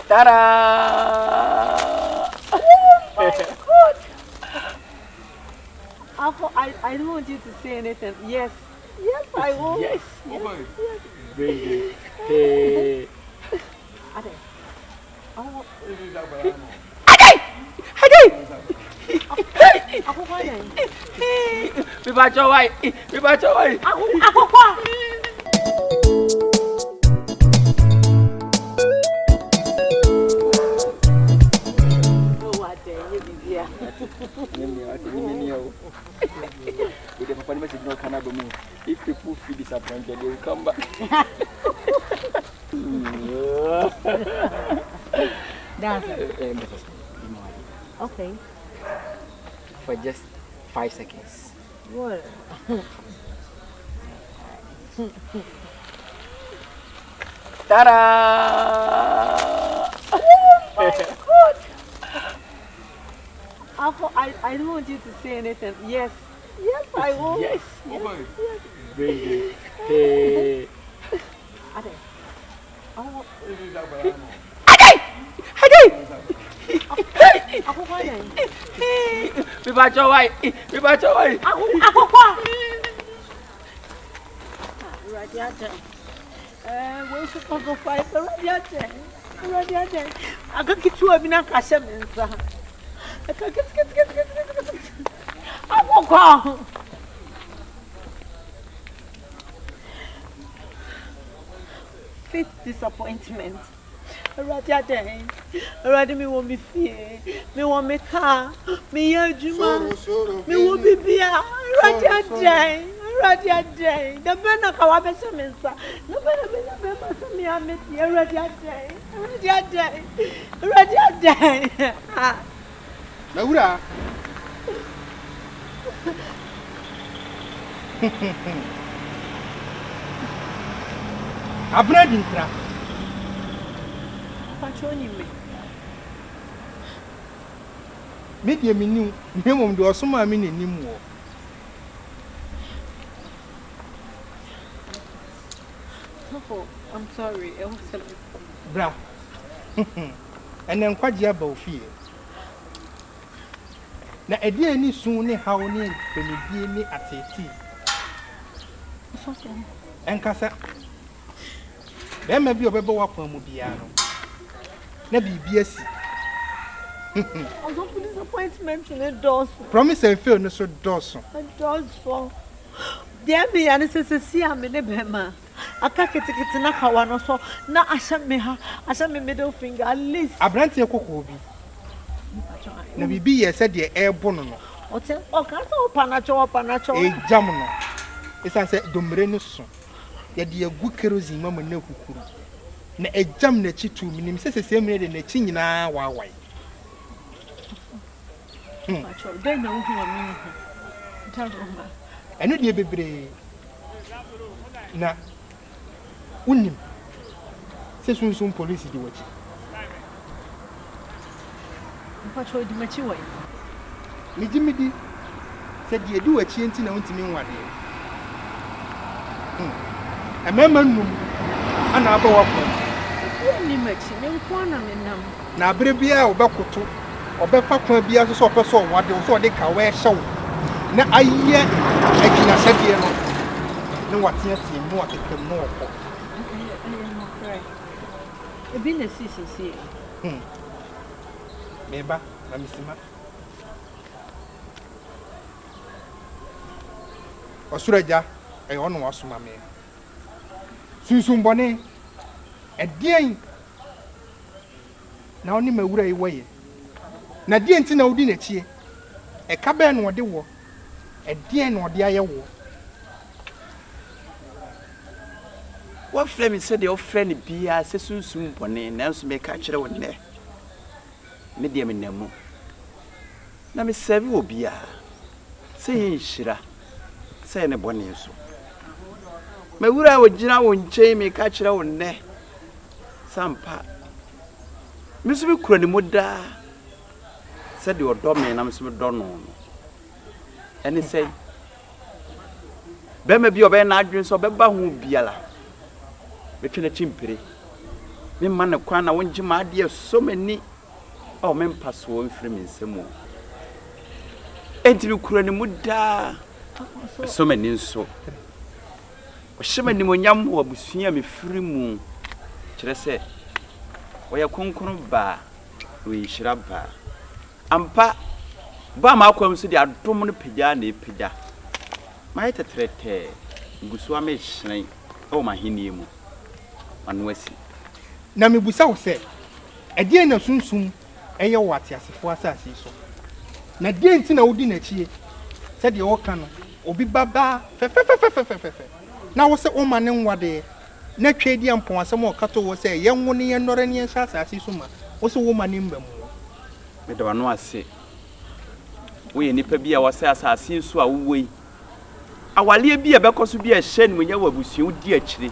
Ta-da! Oh my God! I don't want you to say anything. Yes. Yes, I will. Yes. Yes. Yes. Very good. Hey. Ade. Oh. Akokogh. We batch your wife. Akokogh. If people feel disappointed, they will come back. That's it. Okay. For just 5 seconds. What? Ta-da! Oh my God! I don't want you to say anything. Yes. Yes, I will. Yes. Yes. Very good. Hey. Ade. Oh. Akokogh. We batch your wife. Akokogh. Radiator. We're supposed to fight the radiator. I can get you a minute. I can't get. Akokogh. Fifth disappointment. Already me want me fear. Me want me car. Me yajuma. Me want be beer. Already. The banner kawabe semensa. No banner me amet. Already. Laura. Abra dintra. Patroni me. Me dey me new. Me mom do osoma me nanim wo. I'm sorry. I was Bra. And then kwaje aba ofie. Na edi ani sun ne hawo ne benidie ni ateti. so. Enkasa. Be ma bi obebe wakwan mu bia no. Na bibia si. I don't feel disappointment in the doors. Promise and fail no so doors. Doors for. There be an see am in the bema. I can't get na kawa no so na asha me middle finger at least. Abrante Akokogh bi. Na bibi ye said the air bono no. O te o ka so panacho. E jam no. Isa se domre no so. Ye de agu kerosene mama na kukuru. Na e jam na chi tu minim se me de na chi nyina wawai. Pacho, dey na hu am ni. Eno de bebre. Na unim. Se sun police di wachi. Pacho di machi wai. Midi se de di wachi enti na untimi nwade. Amema num ana aba wakọ. Ni machi ne nko na menam. Na abere bia obekoto. Obefa kwa bia so opeso wade so de ka we hyew. Na aye akina sadie no. Ne watia tie mu akekem no okọ. Ebi na sisi. Meba na misima. Osuraja e ono wasoma me. Sunsun bone edien na oni mawura yi woye. Na die nti na odi na chie. E ka be no ode wo. Edien no ode aye wo. What flame said your friend Bia says soon pony, Nancy may catch her one there. Medium in Nemo. Now, Miss Savvy will be a say, Shira, say, a bonny so. My wood I would general and Jamie catch her one there. Some part. Miss Muda said your domain, I'm so Donald. And he say, Bema be your Ben Adrian, so Beba won't be a between a chimpere. Me man a kwana wonji ma dear so many men pass one frame in some more. Ain't you crying muda? So many so. Shimmy Munyam or Busia me free moon. Chese, we are conquering bar, we shrub bar. Ampa, Bama comes to the abdominal pijani pija. My tetrete, Guswame shrine, oh my hinium, and Wessie. Nami Busau said, a dear no soon, a year what as if was as so. Na dear Tina Udinachi, said the old canon, Obi Baba, now was a woman and what day. Na trade yam pon some more cattle was a young one and not any shots as his woman was a woman in them. Me do no ase. We nipa bia wo se asase so a wuwei. Awale bia bekoso bia hye when ya wabusu di akire.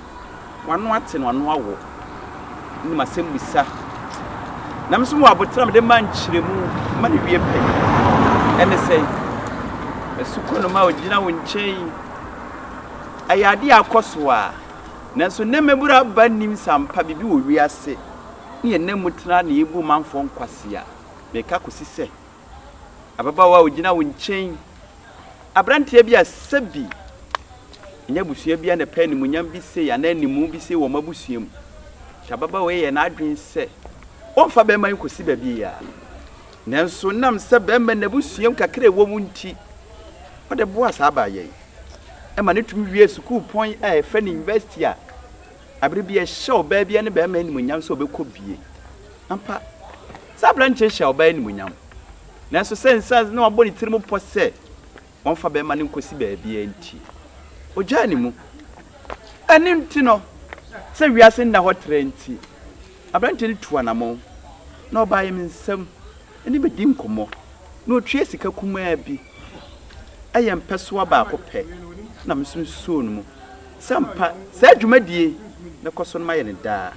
Wano ate no ano awo. Ni masem bisa. Nam so mo abotra me de man kiremu, ma ne wie pe. Ene sei. Esuko no ma ogina wo nchen. Ayade akoso a nanso ne mebura ba nim sampa bibi wo wiase ne enamutra ne yebu manfo nkwase a meka kosi se ababa wa ogina wo nchen abrante bia sabi nya busua bia ne pa ni munyam bi se ya na animu bi se wo mabusuam shababa we ye na adwen se onfa be man kosi ba bia nanso nam se be man na busuam kakra wo mu nti ode boa sa ba ye ema ne tumi wie school point fa ni university a abre bia show ba bia ne ba ma ni munyam so obekọ bie ampa sa branche show ba ni munyam na so sense na wabọ ni tirimo pose won fa ba ma ne nkosi ba bia nti oja ni mu ani nti no se wiase na ho trenti abranche ni tuanamo na oba yem nsam eni be di nkomo na otwe sika kuma bi ayem peso ba akopɛ na msunso no mu sampa sa dwumadie na koso no maye ne da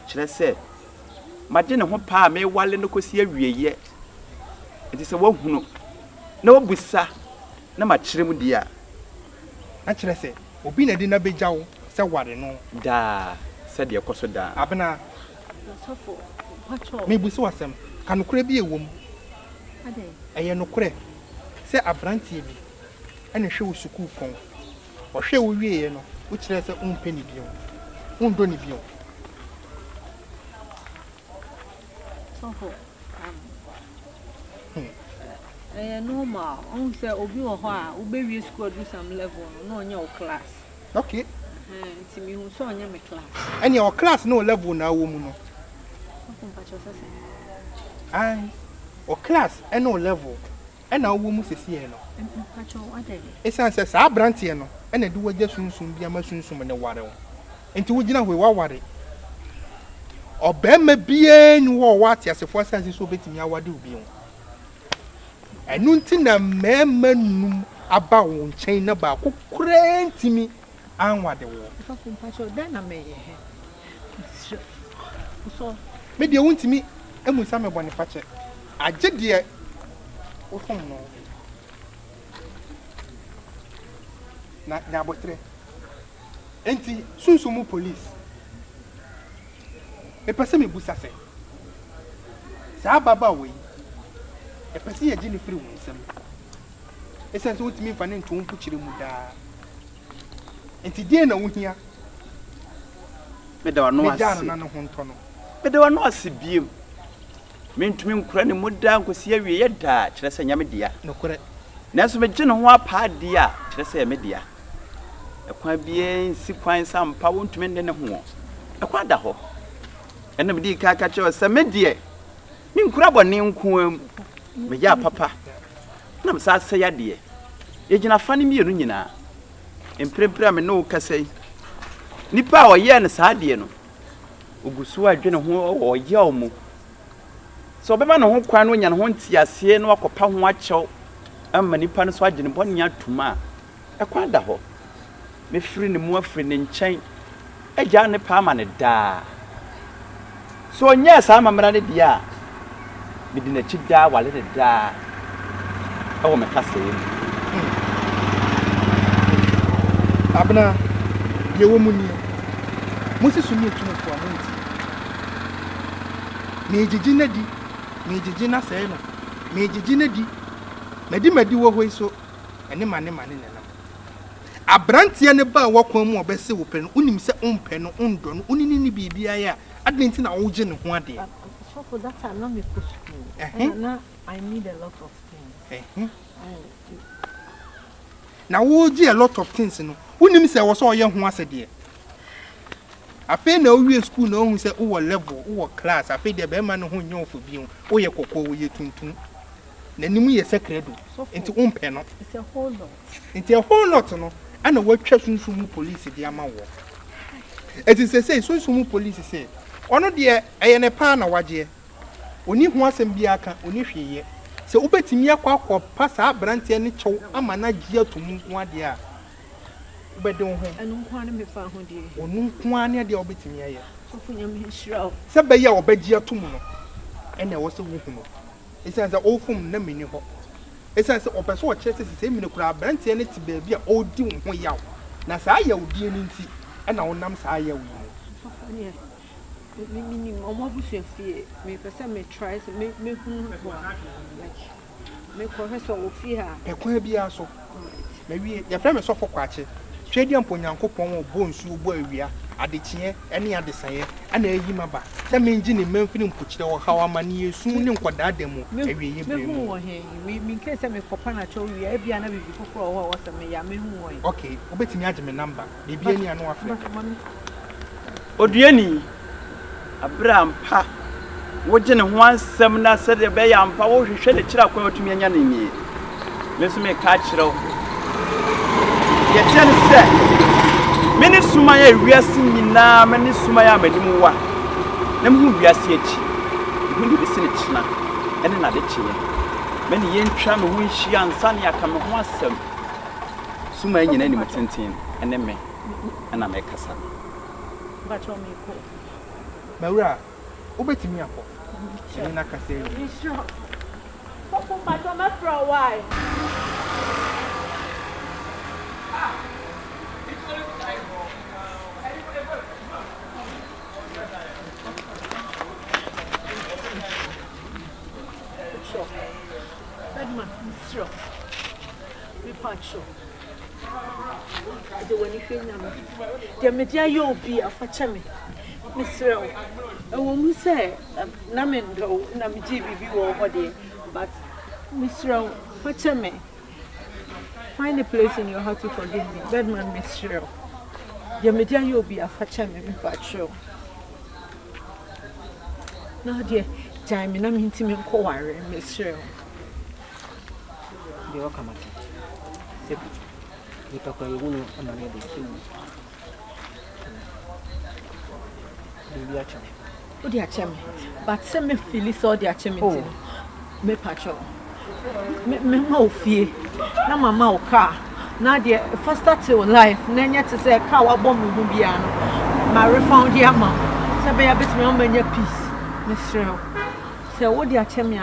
kire se made ne ho pa me wale no kosi awieye enti se wahunu na wabusa na makire mu dia na kire se obi na di na bejawo se ware no da se de koso da abena sofo pacho me buso asem kanokure bi ewom ade eye nokure se abrantie bi ene hwe wo sukuu pon o hwe wo wieye no wo kire se umpe ni bio undo ni bio sofo normal on say obi wo ho a wo be wie school do some level no onye o class okay nti mi hu so onye me class ene o class no level na wo mu no sofo pacho sese ai o class ene o level ena wo mu sesi e no pacho ade esan se sa abrantie no ena de wagya sunsun bia ma sunsun ne ware wo enti wo gina hwe wa ware obema bia ni wo wate asefo asanse so betimi awade obi wo enu nti na mema num aba wo nchen na ba kokura ntimi anwade wo sofo pacho da na me ye he so me de wo ntimi emusa me bone fache agye de wo fom no na nyabotre enti sunsumu police e pese me busa se sa baba we e pese ye gini free wunsem e sense wotimi mfa ne nto mpu kire mu da enti die na wohia me da wano ase na no honto no me da wano ase biem me ntumi nkura ne muda nkosi awie ye da kire se nyame dia nokore nanso me gine ho apa dia kire se me dia ekwa bie si kwan sampa wontumi ne ho ekwa da ho ena me di ka che se me die me nkura bone nkoam me ya papa na me sa se ya die ye gina fa ne mienu nyina emprempre me no kasai nipa o ye ne sa die no ogusu adwene ho o ye omu so beba no ho kwan no nya no ho ntiase no akopa ho akyew amma nipa no so agene bone nya tuma ekwa da ho me firi ne mu afiri ne nkyɛn agya ne pa ma ne daa so nya sa mamra ne dia me di na chi daa wale ne daa awo me kasa yi abna ye wo mu ni Moses sumi etumu fo amonti. Me jiji na di. Me jiji na sey no. Me jiji na di. Medi wo hoi so. Ene mane nenam. Abrantie ne ba wakwan mu obese wo pe no. Unim se ompe no ondo no. Unini ni bibia ya. Adenti na wo je ne ho ade. So for that time not me go school. Now I need a lot of things. Now wo je a lot of things no. Unim se wo so ye ho asede. Afi na owie school na ohun se wo level, wo class, afi de be ma no ho nyon fo bi wo ye kokko wo ye tuntun. Na nimu ye secret do. Enti umpe no. It's a whole lot. Enti a whole lot no. Ana wo twa sunsumu police di ama wo. Eti say sunsumu police say ono de eye ne pa na waje. Oni ho asem bi aka, oni hweye. Se ubetimi akwa pasa abrante ne chew ama na gie to mu ho ade a. Ubede ho. Enu nkwa ne me fa ho de. Onu nkwa ne de obetimi aye. So fu nyam hira. Se be ye obagie to mu no. Ene wo se wo hu no. Esa se ofum na meni ho. Esa se opeso o chese se meni kura abrante ne ti ba bi a odi wo ho yaw. Na sa ya odi ni nti ena wonam sa ya wo. Me omo busu afie me pese me try me hu like me professor ofie ha e kwa bia so me wie ya frame so fokwache twedi ampo nyankopon wo bo nsu bo awia adechie ene adesaye ana eyi maba se me ngi ne memfini mpochire wo hawa mane yesu ne nkoda ademu awie ye bremu me hu wo he me nke se me kopa na cho wi e bia na bibi kokoro wo wo se me ya me hu wo he okay obetimi age me number bibia ni anu afre Oduani Abraham pa woje ne ho ansem na se de be ya mpa wo hwehwe le kira kwa otumi anya ne nie meso me ka kira wo ye tian se meni suma ya wiase nyina meni suma ya amanimu wa na mu wiase achi hundu bi sene kina ene na de kire meni ye ntwa me ho nhia ansa ne aka me ho asem suma nyina ni mutenten ene me ana me kasa ba cho me ko Maura, ubetimi akọ. Ni na kase. Ni sure. Papa ma to me for a while. Sure. Bedman, sure. We patch the when you feel na. The media you be afacha me. Mr. Who say, Namendo, Namji, but Mr. Fetch me. Find a place in your heart to forgive me. Bedman, Mr. The media you'll be a fetch me, but sure. Now, dear, time in a intimate inquiry, Mr. You're welcome. You talk a woman on the Oh, dear Chemi, but send me Phyllis or dear Chemi. Me patcho. Me mo fear. Na mama car. Now, dear, first start to life, then yet to say a cow bomb will be an. My refound yamma. Say, a bit me on my peace, Miss. So, what dear Chemi,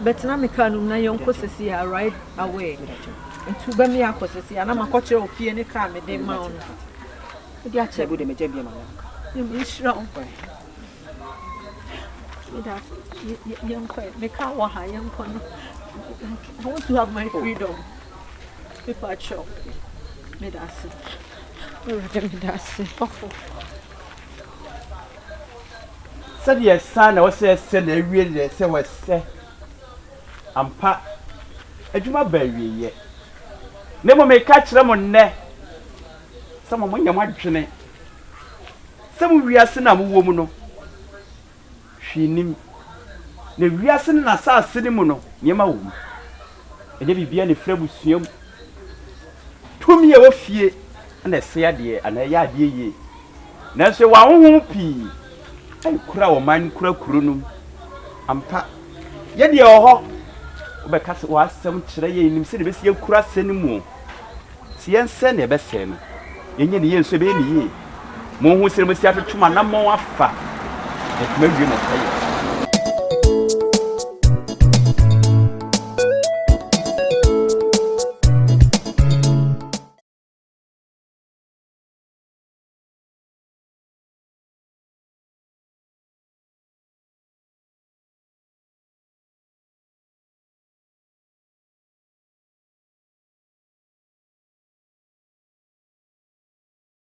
but now me can't know young cosses here right away. And to be me a cosses here, and I'm a coach of fear and a car, me de mount. Dear Chemi, me jabby. You strong. Young quiet, make out what I am. I want to have my freedom. People are shocked. Medasi. Medasi. Said yes, son, I was said a really say was say. Ampa. A juma berry yet. Never may catch them on ne. Some of your marching. Some we are seen a woman. She knew the reason as a cinnamon, near my womb. And there be any flame with you. 2 me of fear, and I say, dear, and I yard ye. Now, so I won't pee. I crow mine crocunum. Ampa. Yet your hawk. Because it was some tray in the city with your cross anymore. See and send a best same. In any years of any year. More who say, Mr. Chuma, no more fat. It may be not.